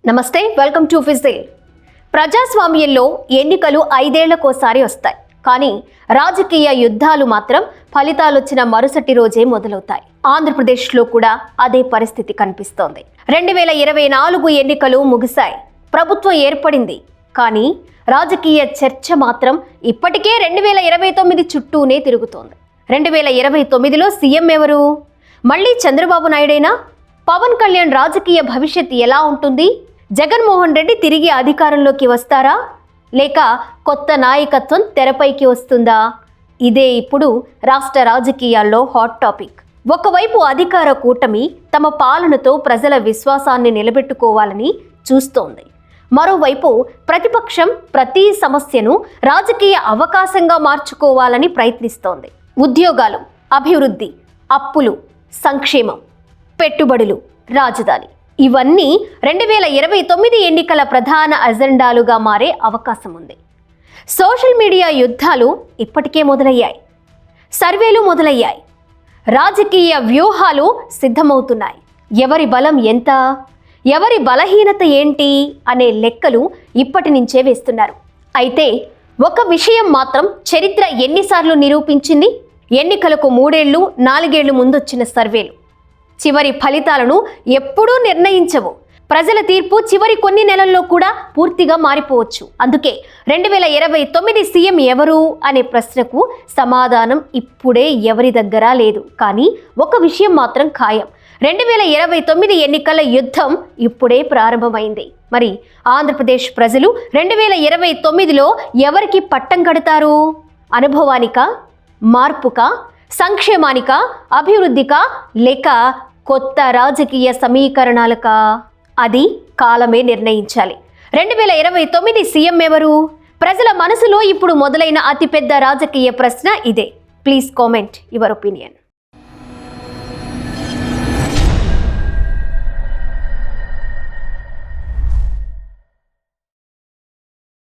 నమస్తే, welcome to fizzle. ప్రజాస్వామ్యంలో ఎన్నికలు 5 ఏళ్లకోసారి వస్తాయి. కానీ రాజకీయ యుద్ధాలు మాత్రం ఫలితాలొచ్చిన మరుసటి రోజే మొదలవుతాయి. ఆంధ్రప్రదేశ్లో కూడా అదే పరిస్థితి కనిపిస్తోంది. 2024 ఎన్నికలు ముగిశాయి, ప్రభుత్వం ఏర్పడింది. కానీ రాజకీయ చర్చ మాత్రం ఇప్పటికే 2029 చుట్టూనే తిరుగుతోంది. 2029లో సీఎం ఎవరు? మళ్ళీ చంద్రబాబు నాయుడేనా? పవన్ కళ్యాణ్ రాజకీయ భవిష్యత్ ఎలా ఉంటుంది? జగన్మోహన్ రెడ్డి తిరిగి అధికారంలోకి వస్తారా, లేక కొత్త నాయకత్వం తెరపైకి వస్తుందా? ఇదే ఇప్పుడు రాష్ట్ర రాజకీయాల్లో హాట్ టాపిక్. ఒకవైపు అధికార కూటమి తమ పాలనతో ప్రజల విశ్వాసాన్ని నిలబెట్టుకోవాలని చూస్తోంది. మరోవైపు ప్రతిపక్షం ప్రతి సమస్యను రాజకీయ అవకాశంగా మార్చుకోవాలని ప్రయత్నిస్తోంది. ఉద్యోగాలు, అభివృద్ధి, అప్పులు, సంక్షేమం, పెట్టుబడులు, రాజధాని ఇవన్నీ 2029 ఎన్నికల ప్రధాన అజెండాలుగా మారే అవకాశం ఉంది. సోషల్ మీడియా యుద్ధాలు ఇప్పటికే మొదలయ్యాయి, సర్వేలు మొదలయ్యాయి, రాజకీయ వ్యూహాలు సిద్ధమవుతున్నాయి. ఎవరి బలం ఎంత, ఎవరి బలహీనత ఏంటి అనే లెక్కలు ఇప్పటి నుంచే వేస్తున్నారు. అయితే ఒక విషయం మాత్రం చరిత్ర ఎన్నిసార్లు నిరూపించింది? ఎన్నికలకు 3 ఏళ్ళు 4 ఏళ్లు ముందొచ్చిన సర్వేలు చివరి ఫలితాలను ఎప్పుడూ నిర్ణయించవు. ప్రజల తీర్పు చివరి కొన్ని నెలల్లో కూడా పూర్తిగా మారిపోవచ్చు. అందుకే 2029 సీఎం ఎవరు అనే ప్రశ్నకు సమాధానం ఇప్పుడే ఎవరి దగ్గర లేదు. కానీ ఒక విషయం మాత్రం ఖాయం, 2029 ఎన్నికల యుద్ధం ఇప్పుడే ప్రారంభమైంది. మరి ఆంధ్రప్రదేశ్ ప్రజలు 2029లో ఎవరికి పట్టం కడతారు? అనుభవానికా, మార్పుకా, సంక్షేమానికా, అభివృద్ధికా, లేక కొత్త రాజకీయ సమీకరణాలకా? అది కాలమే నిర్ణయించాలి. 2029 సీఎం ఎవరు? ప్రజల మనసులో ఇప్పుడు మొదలైన అతిపెద్ద రాజకీయ ప్రశ్న ఇదే. Please comment your opinion.